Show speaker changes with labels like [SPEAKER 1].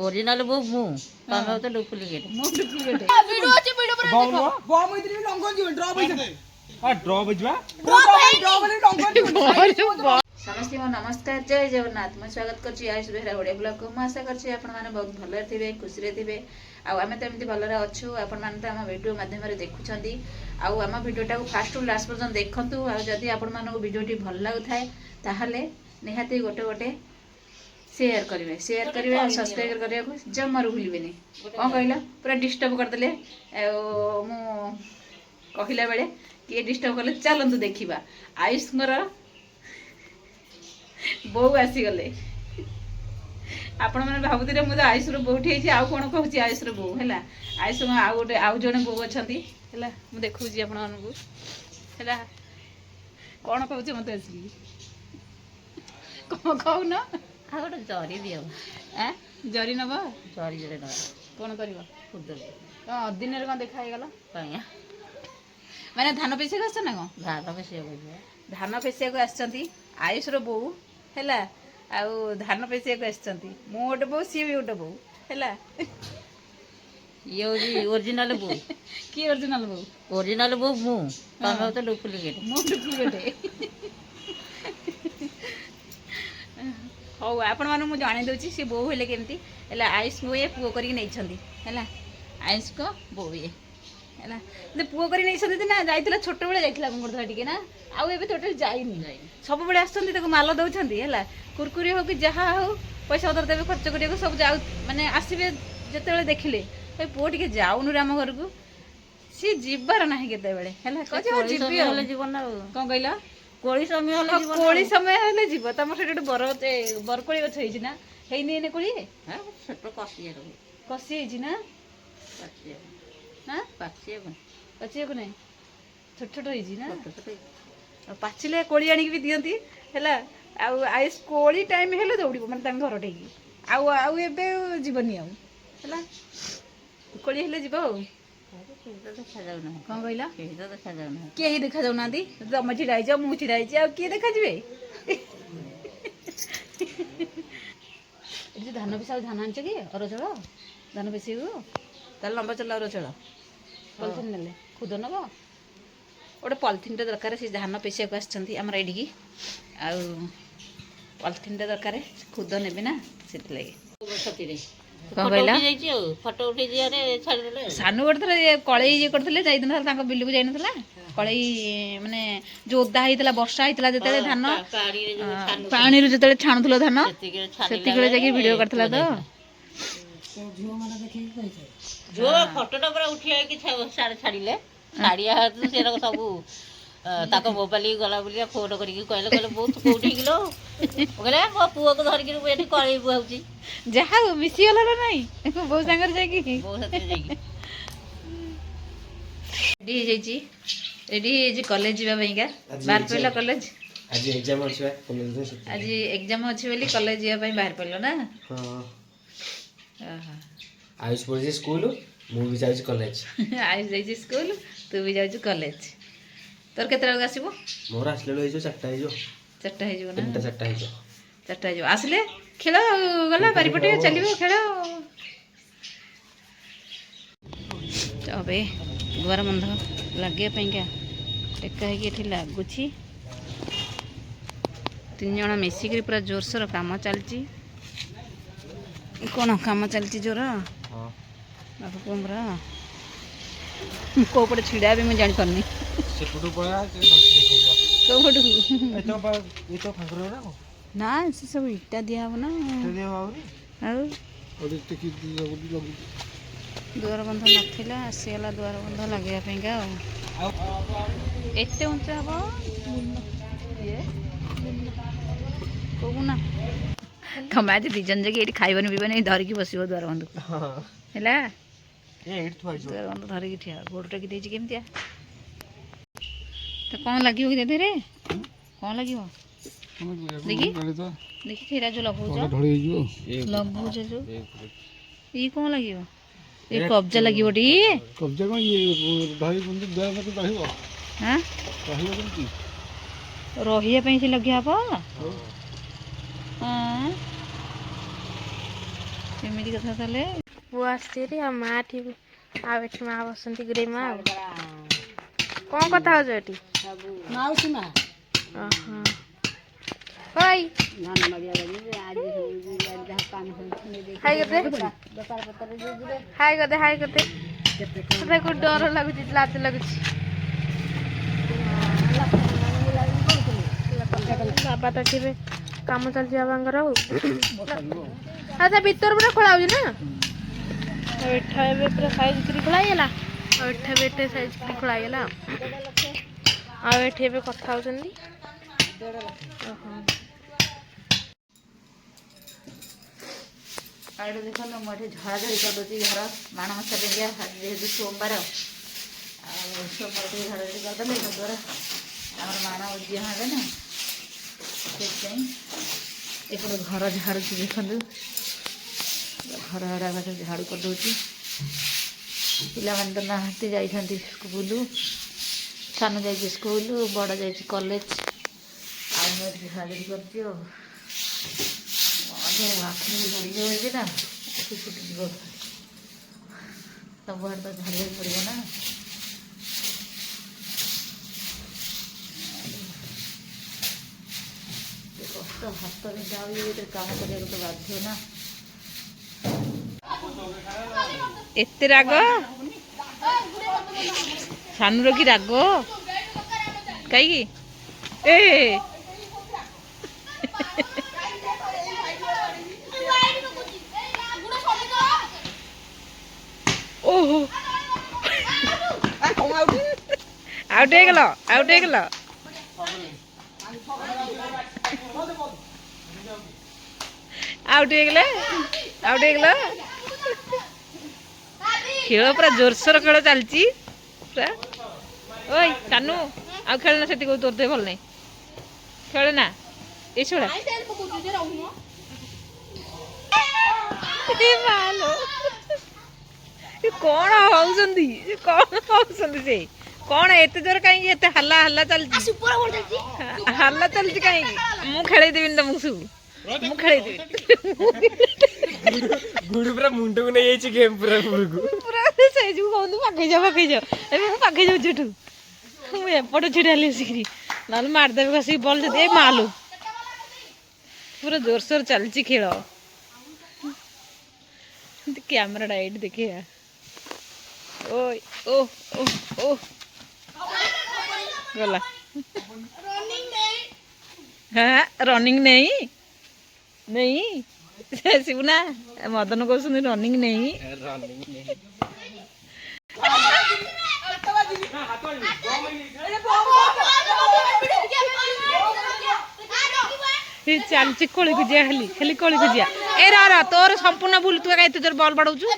[SPEAKER 1] original वो मु तमे तो डुप्लीकेट
[SPEAKER 2] मो डुप्लीकेट
[SPEAKER 3] वीडियो अछि वीडियो पर देखो
[SPEAKER 4] बॉम होइतरी लंगन जीवन ड्रॉप होइतरी
[SPEAKER 5] ड्र बजवा
[SPEAKER 4] ड्रॉप वाली लंगन जीवन
[SPEAKER 2] समस्त नमस्कार जय जगन्नाथ मैं स्वागत करछि आयुष बेहरा ओडिया ब्लॉग को मैं आशा करछि आपण माने बहुत भले थिबे खुशी रे थिबे आ आमे तो एमती भले अछु आपण माने तो हम वीडियो माध्यम रे देखुछंती आ हम वीडियोटा को फास्ट टू लास्ट पर्यंत देखंतु आ जदी आपण माने वीडियोटी भल लागुथाय ताहाले निहाती गोटे गोटे शेयर करेंगे और सब्सक्राइब करने को जमारू भूलबेनि कौन कहला पूरा डिस्टर्ब करदेले मु कहला बेले किए डिस्टर्ब कले चलतु देखा आयुषर बो आसीगले आपण मैंने भावुले मुझे आयुषर बोठी आउ कौन कहूँ आयुषर बो है आयुष आउ गोटे आउ जड़े बो अच्छा है मुझे देखुची आपण है कौन कहूँ मत आसिक कौन कहून
[SPEAKER 1] आ गोटे जरी दियो
[SPEAKER 2] जरी नब
[SPEAKER 1] जरी जरे न
[SPEAKER 2] कौन कर
[SPEAKER 1] खुद
[SPEAKER 2] अदिन कौन देखा ହେଇଗଲା
[SPEAKER 1] पाया
[SPEAKER 2] माने धान पेसिया को आछन ना कौन
[SPEAKER 1] भात बेसी हो
[SPEAKER 2] धान पेसिया को आछंती आयुषर बो हैला आउ धान पेसिया को आछंती मो गोटे बो सी भी गोटे बो हैला
[SPEAKER 1] ये ओरिजिनल वो
[SPEAKER 2] की ओरिजिनल
[SPEAKER 1] वो मु तमे तो डुप्लीकेट
[SPEAKER 2] मो डुप्लीकेट हौ आपण मानु मु जाने दउची से बो हेले केमती हैला आयुष को ये पुओ करी नै छंती हैला आयुष को बो ये हैला जे पुओ करी नै छंती ना जाइतला छोट बेले जाइतला मंगड़ धरा टिके ना आउ एबे टोटल जाइनी सब बेले आछंती ताको माल दउछंती हैला कुरकुरी हो कि जहा हो पैसा उधर देबे खर्च करिया सब जाउ माने आसीबे जते बेले देखिले ए पुओ टिके जाउनु रे हम घर को सी जिबार नाही केते बेले हैला कजे जिबी
[SPEAKER 1] होले जीवन ना
[SPEAKER 2] कोन कहला
[SPEAKER 1] कोली समय होले जीवन
[SPEAKER 2] कोली समय हेले जीव तमर सेटे बरकोली गछ होइछि ना हेइनी एने कोली
[SPEAKER 1] हां छोट कसिए रही
[SPEAKER 2] कसी होइछि ना
[SPEAKER 1] पाचिए
[SPEAKER 2] हां
[SPEAKER 1] पाचिए को
[SPEAKER 2] कचिए को नै छोट छोट होइछि ना
[SPEAKER 1] छोट छोट
[SPEAKER 2] पाचिले कोली आनी भी दियंती हैला आउ आइस कोली टाइम हेले दौड़िबो माने तां घर ठेकी आउ आउ एबे जीवनी आउ हैला कोली हेले जीव
[SPEAKER 1] देखा जाऊ ना
[SPEAKER 2] कौन कहला
[SPEAKER 1] केही तो देखा जाऊ ना
[SPEAKER 2] केही देखा जाऊ नांदी तम छिड़ाई जा मु छिड़ाई जा के देखा जिवे ए धान पिसा धान आनछ की अरचळ धान पिसी गो ताल लंबा चला अरचळ पॉलिथिन नेले खुद नबो ओटे पॉलिथिन टे दरकार से धान पिसिया को आछंती हमर एडी की आ पॉलिथिन टे दरकार खुद नेबे ना सेति लागि
[SPEAKER 1] छती रे
[SPEAKER 2] कौन कहला
[SPEAKER 1] फोटो उठी जिया रे छाड़ देले
[SPEAKER 2] सानू गोटे थरे कळई जे करथले जाई दिन तांको बिल्ली को जाई नथला कळई माने जो ओदा हेतला वर्षा हेतला जते धान
[SPEAKER 1] पानी रे जो छानु
[SPEAKER 2] पानी रे जते छाणुथलो धान
[SPEAKER 1] सेतिके छानी
[SPEAKER 2] सेति गळे जाके वीडियो करथला तो
[SPEAKER 4] झियो माने देखि कहै
[SPEAKER 1] जो फोटोटा पूरा उठिया कि साड़े छाड़िले छाड़िया हाथ से सब ताको मोबाइल गला बोलिया फोन करके कहले कहले बहुत कोठी गिलो कहले मो पुओ को धर के एठी कळई बुहाउची
[SPEAKER 2] जहा मिसी गला ना नहीं बहु संगर जाकी
[SPEAKER 1] बहुत साथे जाई
[SPEAKER 2] रेडी जाईची रेडी जे कॉलेज जीवा भईका बाहर पइला कॉलेज
[SPEAKER 5] आज एग्जाम अछि कॉलेज रे
[SPEAKER 2] आज एग्जाम अछि बोली कॉलेज जीवा पई बाहर पइलो ना
[SPEAKER 5] हां
[SPEAKER 2] आहा
[SPEAKER 5] आयुष पढ़े स्कूल मु भी जाई कॉलेज
[SPEAKER 2] आयुष जाईची स्कूल तू भी जाईची कॉलेज तोर केतरा आसीबो
[SPEAKER 5] मोर आसले होइजो 4टा होइजो
[SPEAKER 2] 4टा हेजो ना
[SPEAKER 5] 4टा होइजो
[SPEAKER 2] 4टा हेजो आसले खेल गला बारीपटे चलिबो खेल अबे द्वार बंध लगे पैंका टेका है कि एठी लागुची 3 जण मिसिकरी पूरा जोरसोर काम चलची कौन काम चलची जोर
[SPEAKER 5] हां
[SPEAKER 2] बाबू कोमरा को पड़े छिड़ा भी मैं जान करनी
[SPEAKER 5] से फुटू पड़ा से देखेगा
[SPEAKER 2] को फटू
[SPEAKER 5] ए तो खंगरो ना
[SPEAKER 2] ना से सब इटा दिया हो ना
[SPEAKER 5] ते दे बाबू
[SPEAKER 2] और
[SPEAKER 5] ओदे ते की लगु
[SPEAKER 2] द्वार बंध नथिला आसीगला द्वार बंध लगे पैंका एते ऊंचा हबो ये कोना तमे आज दिजन जगे एठी खाइबन बिबन धरिकी बसिबो द्वार बंध
[SPEAKER 5] हां
[SPEAKER 2] हैला
[SPEAKER 5] ए एठ थुआइजो
[SPEAKER 2] द्वार बंध धरिकी ठिया गोड़ टेकी देछि केमतिया तो कौन लगी होगी दे रे कौन लगी हो देखी देखी तेरा जो लगो लगो जो ये कौन लगी हो ये कब्जा लगी बटी
[SPEAKER 5] कब्जा को ये ढाई बंद दे मत रहिबो
[SPEAKER 2] हां
[SPEAKER 5] रहिबो केमती
[SPEAKER 2] रहिया पई से लगिया पा हां ଏମିତି କଥା ତାହେଲେ
[SPEAKER 3] ପୁଅ ଆସିଛି ଆଉ ମା ଏଠି ଆଉ ଏଠି ମା ବସନ୍ତି ଗୁରେ ମା ଆଉ କ'ଣ କଥା ହଉଛ ଏଠି
[SPEAKER 4] ମାଉସୀ ମା
[SPEAKER 3] ଓହୋ ହଇ ହାଇ କରିଦେ ହାଇ କରିଦେ ତାକୁ ଡର ଲାଗୁଛି ଲାଜ ଲାଗୁଛି ବାବା ତ ଥିବେ କାମ ଚାଲିଛି ବାବାଙ୍କର ଆଉ ତା ଭିତର ପୁରା ଖୋଳା ହଉଛି ନା ଆଉ ଏଠା ଏବେ ପୁରା ସାଇଜ୍ କରି ଖୋଳା ହେଇଗଲା ଆଉ ଏଠା ବି ଏତେ ସାଇଜ୍ କରି ଖୋଳା ହେଇଗଲା ଆଉ ଏଠି ଏବେ କଥା ହଉଛନ୍ତି
[SPEAKER 2] ଆଉ ଏଠି ଦେଖନ୍ତୁ ମୁଁ ଏଠି ଝଡ଼ାଝଡ଼ି କରିଦେଉଛି ଘର ମାଣବସା ପାଇଁକା ଯେହେତୁ ସୋମବାର ଆଉ ସୋମବାର ଟିକେ ଝଡ଼ାଝଡ଼ି କରିଦେଲେ ଦ୍ୱାରା ଆମର ମାଣ ଉଦ୍ୟ ହେବେ ନା ସେଥିପାଇଁ ଏପଟେ ଘର ଝାଡ଼ୁଛି ଦେଖନ୍ତୁ ଘର ଗୁଡ଼ାକ ଝାଡ଼ୁ କରିଦେଉଛି ପିଲାମାନେ ତ ନାହାନ୍ତି ଯାଇଛନ୍ତି ସ୍କୁଲ ସାନ ଯାଇଛି ସ୍କୁଲ ବଡ଼ ଯାଇଛି କଲେଜ ଆଉ ମୁଁ ଏଠି ଝାଡ଼ାଝଡ଼ି କରୁଛି ଆଉ ଆଖି ଝଡ଼ିଯାଉଛି ନା ଆଖି ଫୁଟିଯିବ ସବୁଆଡ଼େ ତ ଝାଡ଼ିବାକୁ ପଡ଼ିବ ନା କଷ୍ଟ ହାତ ବିନ୍ଧା ହଉଛି ଏଥିରେ କାମ କରିବାକୁ ତ ବାଧ୍ୟ ନା
[SPEAKER 1] ଏତେ ରାଗ ସାନୁର କି ରାଗ କାହିଁକି ଏ ଓହୋ ଆଉଟ ହେଇଗଲ ଆଉଟ ହେଇଗଲ ଆଉଟ ହେଇଗଲେ ଆଉଟ ହେଇଗଲ ଖେଳ ପୁରା ଜୋରସୋର ଖେଳ ଚାଲିଛି ପୁରା ଓଇ କାନୁ ଆଉ ଖେଳ ନା ସେଠି ତୋର ଦେହ ଭଲ ନାହିଁ ଖେଳେ ନା ଏ ଶୁଣା କଣ ହଉଛନ୍ତି ସେ କଣ ଏତେ ଜୋର କାହିଁକି ଏତେ ହାଲ୍ଲା ହାଲ୍ଲା ଚାଲିଛି ହାଲ୍ଲା ଚାଲିଛି କାହିଁକି ମୁଁ ଖେଳେଇ ଦେବିନି ତମକୁ ସବୁ ମୁଁ ଖେଳେଇ ଦେବି
[SPEAKER 5] ଗୁଡୁ ପୁରା ମୁଣ୍ଡକୁ ନେଇଯାଇଛି ଗେମ୍ ପୁରା
[SPEAKER 1] ପୁରା ସେଇ ଯୋଉ କହୁന്നു ପାଖେଇ ଯାଅ ଏବେ ମୁଁ ପାଖେଇ ଯାଉଛି ଏଠୁ ମୁଁ ଏପଟେ ଛିଡ଼ା ହେଲି ଆସିକିରି ନହେଲେ ମାରିଦେବି ବସିକି ବଲ୍ ଯଦି ଏଇ ମାଲୁ ପୁରା ଜୋରସୋର ଚାଲିଛି ଖେଳ କ୍ୟାମେରାଟା ଏଇଠି ଦେଖିବା ଓଇ ଓ ଓ ଓ ଗଲା ହଁ ରନିଂ ନେଇ ଆସିବୁ ନା ମଦନ କହୁଛନ୍ତି ରନିଂ ନେଇ ଚାଲିଛି କୋଳି ଖୋଜିଆ ଖାଲି କୋଳି ଖୋଜିଆ ଏ ର ତୋର ସମ୍ପୂର୍ଣ୍ଣ ଭୁଲ ତୁ ଏତେ ଜୋର ବଲ୍ ବାଡଉଛୁ